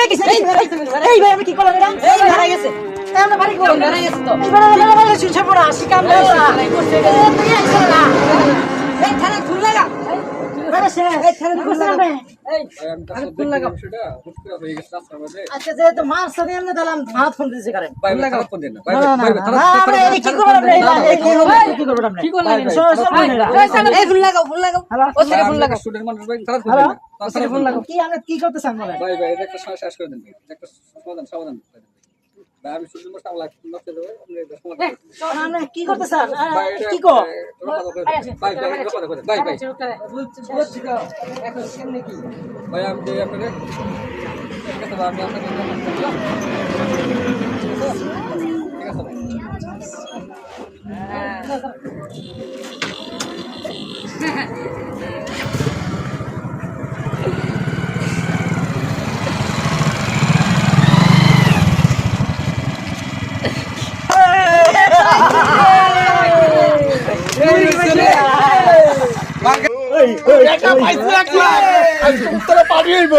এই ভাই আমি কি করলাম এটা এই হারাই গেছে আমরা বাড়ি করলাম হারাই গেছে তো এইবার শুনছে পড়া আসি কাম না তুই একশো না এই থানা ফুল লাগা আরে সে এই থানা ফুল লাগা এই আরে ফুল লাগা সেটা হুট করে হয়ে গেছে রাস্তার মধ্যে আচ্ছা যে তো মার সাথে এমনি দিলাম হাত ফোন দিতে করেন ভাই লাগা ফোন দেন না ভাই আমরা এই কি করব আমরা এই কি করব আমরা কি করলাম এই ফুল লাগাও ও সেটা ফুল লাগাও স্টুডেন্ট মানুষ ভাই তারা ফুল লাগাও কি আমরা কি করতে চান বলেন ভাই এটা একটা সমস্যা শেষ করে দেন ভাই একটা সমাধান ভাই আমি শুধু মোটা লাগা নষ্ট দেব আপনি এটা সমাধান আমরা কি করতে চান কি কো ভাই এখন কেমনে কি ভাই আমি যে আপনারে একটা বার আমি আপনাকে ঠিক আছে ভাই একটা পাইছে এক লাখ আমি তোরা পাঠিয়ে দিব